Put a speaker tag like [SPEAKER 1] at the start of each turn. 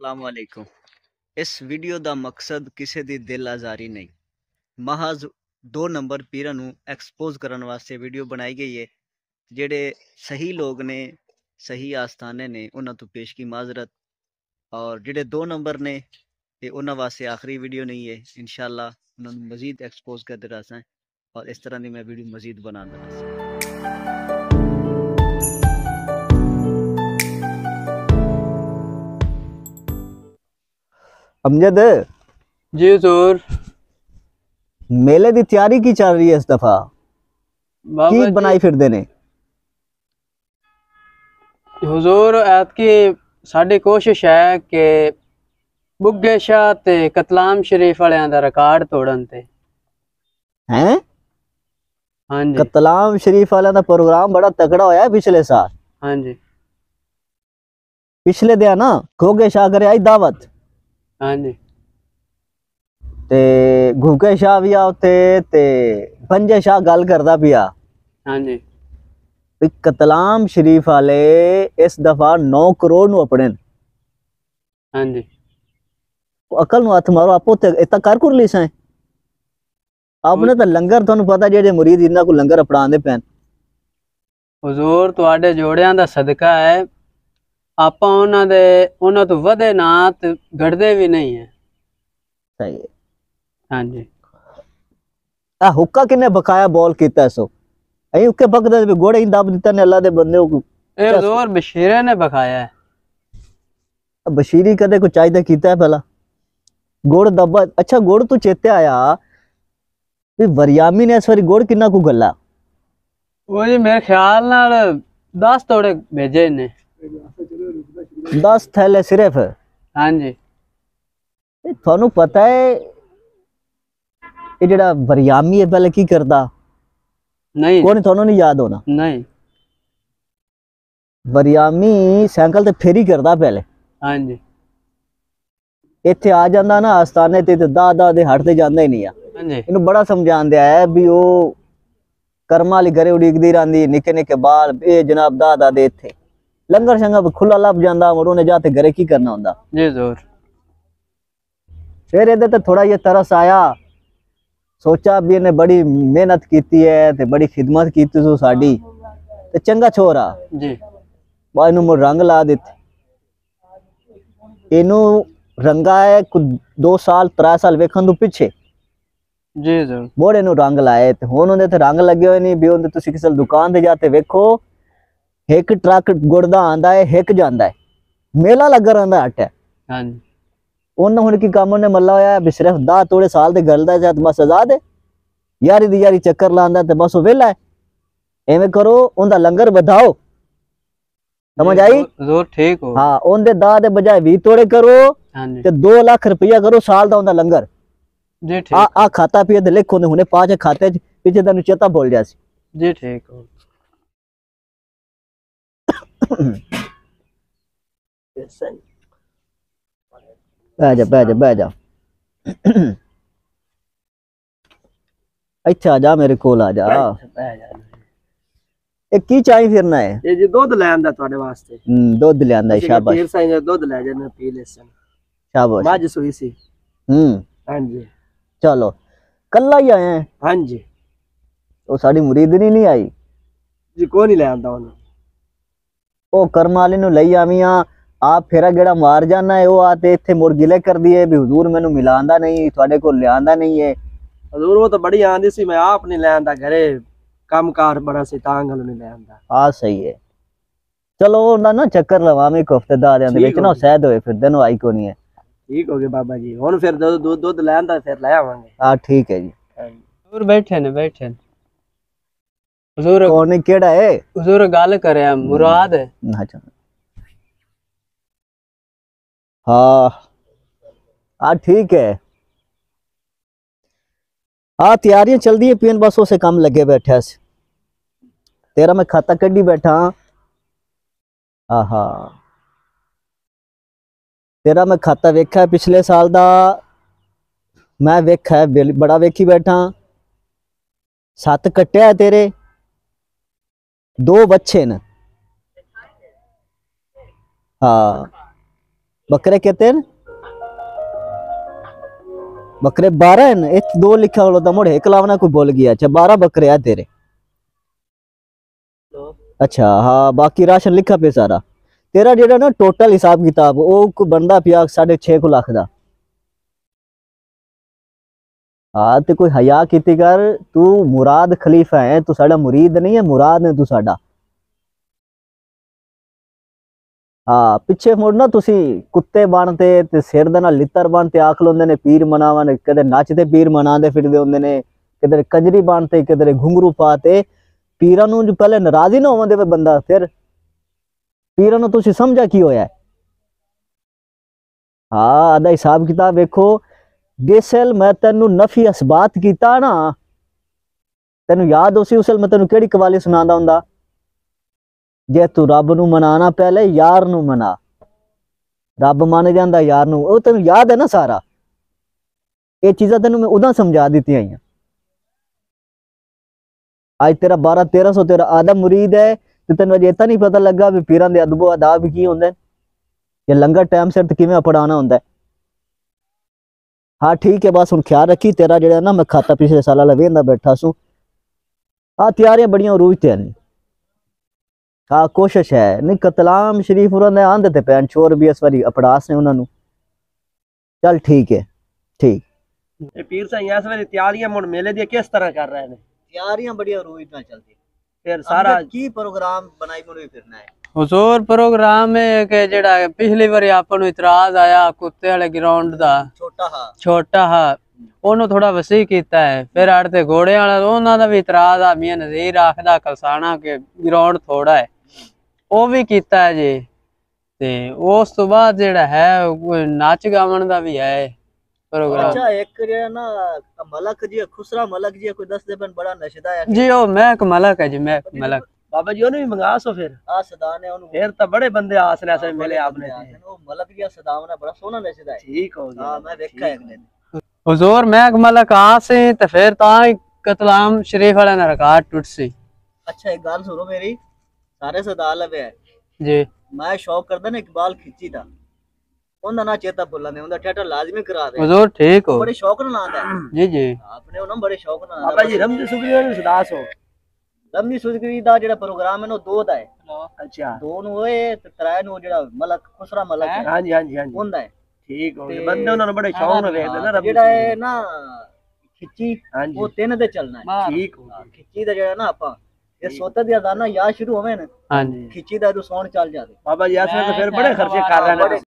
[SPEAKER 1] अस्सलामुअलैकुम। इस वीडियो ਦਾ ਮਕਸਦ ਕਿਸੇ ਦੀ ਦਿਲ ਆਜ਼ਾਰੀ ਨਹੀਂ, ਮਹਾਜ਼ 2 ਨੰਬਰ ਪੀਰਾਂ ਨੂੰ ਐਕਸਪੋਜ਼ ਕਰਨ ਵਾਸਤੇ ਵੀਡੀਓ ਬਣਾਈ ਗਈ ਹੈ। ਜਿਹੜੇ ਸਹੀ ਲੋਕ ਨੇ, ਸਹੀ ਆਸਤਾਨੇ ਨੇ, ਉਹਨਾਂ ਤੋਂ ਪੇਸ਼ ਕੀ ਮਾਜ਼ਰਤ। ਔਰ ਜਿਹੜੇ 2 ਨੰਬਰ ਨੇ ਇਹ ਉਹਨਾਂ ਵਾਸਤੇ ਆਖਰੀ ਵੀਡੀਓ ਨਹੀਂ ਹੈ। इंशाअल्लाह ਉਹਨਾਂ ਨੂੰ ਮਜ਼ੀਦ ਐਕਸਪੋਜ਼ ਕਰਦੇ ਰਹਾਂਗੇ और इस तरह की मैं वीडियो मजीद बनाता रहा। अमजद
[SPEAKER 2] जी हुजूर,
[SPEAKER 1] मेले की तैयारी की चल रही है इस दफा? की बनाई फिरदे ने?
[SPEAKER 2] हुजूर ऐतकी साडी कोशिश है कि बुग्गे शाह ते कतलाम शरीफ वालियां दा रिकॉर्ड तोड़न ते
[SPEAKER 1] हैं।
[SPEAKER 2] हाँ जी,
[SPEAKER 1] कतलाम शरीफ वाला दा प्रोग्राम बड़ा तगड़ा होया पिछले साल।
[SPEAKER 2] हाँ जी,
[SPEAKER 1] पिछले दिया ना घोगे शाह करे आई दावत
[SPEAKER 2] हाँ जी,
[SPEAKER 1] ते घोगे शाह भी आते ते पंजे शाह गल करदा पिया।
[SPEAKER 2] हाँ जी,
[SPEAKER 1] कतलाम शरीफ वाले इस दफा 9 करोड़ नु अपने।
[SPEAKER 2] हाँ जी,
[SPEAKER 1] अकल नु हथ मारो, आपो ते इतना कर कुर लीसा आपने तो लंगर थानू पता जेडे मुरीद इन्ना को लंगर अपनांदे पैन।
[SPEAKER 2] हुजूर तुहाडे जोड़ियां दा सदका है, आपां उन्हां तो वधे ना ते घटदे भी नहीं है।
[SPEAKER 1] सही है।
[SPEAKER 2] हाँ जी,
[SPEAKER 1] आ हुक्का किने बकाया बॉल कीता सो अई उके बकदे भी घोड़े ही दब दिता ने अल्लाह दे बंदे को।
[SPEAKER 2] ए हुजूर बशीरे ने बकाया है।
[SPEAKER 1] बशीरी कदे को चाहिदा कीता है भला गुड़ दबा। अच्छा गुड़ तो चेते आया भी वरियामी ने इस बारी गुड़ किन्ना को गल्ला?
[SPEAKER 2] वो जी मेरे ख्याल नाल 10 तोड़े भेजे ने।
[SPEAKER 1] 10 थैले सिर्फ?
[SPEAKER 2] हाँ जी,
[SPEAKER 1] थानू पता है ये जेड़ा वरियामी है पहले की करदा?
[SPEAKER 2] नहीं
[SPEAKER 1] कौन थानू नहीं याद होना?
[SPEAKER 2] नहीं।
[SPEAKER 1] वरियामी साइकिल ते फेरी करदा पहले।
[SPEAKER 2] हाँ जी,
[SPEAKER 1] इत्थे आ जांदा ना आस्थाने ते दा दे हट ते जांदा ही नहीं आ।
[SPEAKER 2] हाँ जी,
[SPEAKER 1] इन्हू बड़ा समझांदे है भी ओ कर्मा वाली घरे उड़ीकदी रहिंदी निके निके बाल ए जनाब दा दे इत्थे लंगर शंगर खुला लभ जांदा मुड़ो ने जाते घरे की करना हुंदा।
[SPEAKER 2] जी हुजूर।
[SPEAKER 1] फिर इहदे ते थोड़ा ये तरस आया, सोचा भी इन्हें बड़ी मेहनत कीती है ते बड़ी खिदमत कीती सो साडी ते चंगा छोरा
[SPEAKER 2] जी,
[SPEAKER 1] बा इनू मुड़ रंग ला दिते। इनू रंगा है 2 साल 3 साल वेखण तो पिछे
[SPEAKER 2] जी हुजूर।
[SPEAKER 1] मोड़े नु रंग लाए ते हुण उहदे ते रंग लगे होए नहीं भी उहदे तुसी किसी दुकान ते जाते वेखो एक ट्रक गुड़ दा आंदा है एक जांदा है मेला लगा रहिंदा हट है।
[SPEAKER 2] हाँ जी,
[SPEAKER 1] उन्हें हुण की काम उन्हें मल्ला होया भी सिर्फ 10 तोड़े साल दे गलदा है बस आजाद है यारी दी यारी चक्कर लांदा ते बस ओ वेला है। एवें करो उनदा लंगर बधाओ, समझ आई?
[SPEAKER 2] हुजूर ठीक हो।
[SPEAKER 1] हाँ उनदे दा दे बजाय 20 तोड़े करो
[SPEAKER 2] हाँ जी,
[SPEAKER 1] ते 2 लाख रुपया करो साल दा उनदा लंगर।
[SPEAKER 2] जी ठीक।
[SPEAKER 1] आ खाता पिए दे लिखो ने हुने 5 खाते च पीछे तैनू चेता भूल जा सी।
[SPEAKER 2] जी ठीक हो।
[SPEAKER 1] बह जा अच्छा आ जा मेरे कोल आ जा। एक की चाय फिरना है
[SPEAKER 3] ये जी दूध लैंदा ਤੁਹਾਡੇ ਵਾਸਤੇ।
[SPEAKER 1] दूध ले आंदा शाबाश।
[SPEAKER 3] पीर साईं दूध ले जाने पी ले सन
[SPEAKER 1] शाबाश।
[SPEAKER 3] मज सुई सी। हां जी,
[SPEAKER 1] चलो कल्ला ही आए हैं।
[SPEAKER 3] हां जी,
[SPEAKER 1] तो साडी मुरीदनी नहीं आई
[SPEAKER 3] जी को नहीं ले आंदा उन
[SPEAKER 1] ओ कर्म वाले नु लई आवियां आप फेरा गेड़ा मार जाना है। वो आते इत्थे मुड़ गिले कर दिए भी हुजूर मैनू मिलांदा नहीं ਤੁਹਾਡੇ ਕੋਲ लियांदा नहीं है।
[SPEAKER 3] हजूर वो तो बड़ी आंदी सी मैं आप नहीं ले आंदा घरे कामकार बड़ा सी तांग नहीं ले आंदा।
[SPEAKER 1] हां सही है। चलो ना ना चक्कर लवावे कोफ्ते दा दे विच ना सैद होए फिर देनो आई को नहीं है।
[SPEAKER 3] ठीक हो गया बाबा जी हुन फिर दूध ले आंदा फिर ले आवांगे।
[SPEAKER 1] हां ठीक है जी।
[SPEAKER 2] हुजूर बैठे ने हुजूर
[SPEAKER 1] कौन केड़ा है?
[SPEAKER 2] हुजूर गल करे मुराद है।
[SPEAKER 1] अच्छा हाँ हाँ ठीक है। हाँ तैयारियां चल दी है पीन बस उसे काम लगे बैठा से तेरा मैं खाता कड्डी बैठा। हाँ हाँ तेरा मैं खाता वेखा है पिछले साल दा मैं वेखा है बड़ा वेखी बैठा। 7 कट्टे है तेरे 2 बच्चे न। हाँ बकरे कहते हैं बकरे 12 हैं, एक 2 लिखा होता मुड़े एक लावना कोई बोल गया। अच्छा 12 बकरे है तेरे। अच्छा हाँ बाकी राशन लिखा पे सारा तेरा जेड़ा ना टोटल हिसाब किताब वो को बनदा पिया 6.5 लाख दा। हाँ ते कोई हया कीती कर, तू मुराद खलीफा है, तू साडा मुरीद नहीं है, मुराद है तू साडा। हाँ पिछे मुड़ना तुसी कुत्ते बनते ते सिर दे नाल लित्तर बनते आख लोंदे ने पीर मनावन, कदे नचदे पीर मनांदे फिरदे होंदे ने, किधर कंजरी बनते किधर घुंघरू पाते। पीरां नूं जो पहले नाराज ही ना होवंदे वे बंदा, फिर पीरां नूं तुसी समझा की होया है। हाँ आदा हिसाब किताब वेखो, जिसल मैं तेनू नफी असबात कीता ना, तेनू याद उसी उसल मैं तेनू केड़ी कवाली सुनांदा हुंदा, जे तू रब नू मनाना पहले यार नू मना, रब मान जांदा यार नू, वो तेनू याद है ना सारा। ये चीज़ां तेनू मैं उदा समझा दी हैं। आज तेरा 1200-1300 तेरा आदम मुरीद है तो तेन अजे इतना नहीं पता लगा भी पीरां दे अदबो अदाब की होंदे या लंगर टाइम सिर ते किवें पढ़ाना होंदा है। हाँ ठीक है बस हुण ख्याल रखी, तेरा जेड़ा ना मैं खाता पिछले साल वाला वेंदा बैठा सू। हाँ तैयारियां बड़ियां रोज ते हैं। हाँ कोशिश है नहीं, कतलाम शरीफ उन्होंने आंदे ते पैन छोर भी इस बारी अपड़ास ने उन्होंने। चल ठीक है ठीक।
[SPEAKER 3] पीर साईं इस वाली तैयारियां मुड़ मेले दी किस तरह कर रहे हैं?
[SPEAKER 1] तैयारियां बढ़िया रोज ना चलती,
[SPEAKER 3] फिर सारा
[SPEAKER 1] की प्रोग्राम बनाई मुड़ी फिरना है।
[SPEAKER 2] हुजूर प्रोग्राम है कि जेड़ा पिछली बारी आपन इतराज आया कुत्ते वाले ग्राउंड दा छोटा हा ओनू थोड़ा वसी कीता है। फिर अड़ते घोड़े वाला उन्हां दा भी इतराज आ, मियां नज़ीर आखदा कलसाना के ग्राउंड थोड़ा है, वो भी कीता है जी। ते उस तो बाद जेड़ा है नाच गावन दा भी है प्रोग्राम।
[SPEAKER 1] अच्छा एक जेड़ा ना मलक जी खुसरा मलक जी कोई 10 दिन बड़ा नशदा है
[SPEAKER 2] जी ओ महक मलक है जी, महक मलक।
[SPEAKER 3] बाबा जी ओने भी मंगा सो फिर
[SPEAKER 1] आ सदाने ओनु
[SPEAKER 3] फिर तो बड़े बंदे आस ने ऐसे मिले आपने
[SPEAKER 1] वो मलक जी सदावना बड़ा सोना नशदा है।
[SPEAKER 3] ठीक हो गया।
[SPEAKER 1] हां मैं देखा एक दिन
[SPEAKER 2] हुजूर महक मलक आसे ते फिर तां कतलाम शरीफ वाले ने रिकॉर्ड टूट सी।
[SPEAKER 1] अच्छा एक गल सुनो मेरी, सारे सदा लवे
[SPEAKER 2] जी
[SPEAKER 1] मैं शौक करदा ना इकबाल खिच्ची दा, उनदा ना चेता भुल्ला ने, उनदा थिएटर लाजमी करा दे।
[SPEAKER 2] हुजूर ठीक हो
[SPEAKER 1] बड़े शौक नाल आंदा है।
[SPEAKER 2] जी जी
[SPEAKER 1] आपने उन्होंने बड़े शौक नाल
[SPEAKER 3] बाबा जी रमजी सुगरी ने सुदास हो
[SPEAKER 1] रमजी सुगरी दा जेड़ा प्रोग्राम है नो 2 दा है।
[SPEAKER 3] अच्छा
[SPEAKER 1] 2 नु होए ते 3 नु जेड़ा मलक खुसरा मलक है।
[SPEAKER 3] हां जी हां जी हां जी
[SPEAKER 1] उनदा है।
[SPEAKER 3] ठीक हो गया, बंदे उन्होंने बड़े शौक नाल देखदे ना रमजी
[SPEAKER 1] जेड़ा है ना खिच्ची
[SPEAKER 3] हां जी
[SPEAKER 1] वो 3 दे चलना है।
[SPEAKER 3] ठीक हो गया।
[SPEAKER 1] खिच्ची दा जेड़ा ना आपा ये सोता दी अजाना या शुरू होवे ना
[SPEAKER 2] हां जी
[SPEAKER 1] खिच्ची दा तो सौण चल जाते।
[SPEAKER 3] बाबा जी ऐसे तो फिर बड़े खर्चे कर रहे हैं।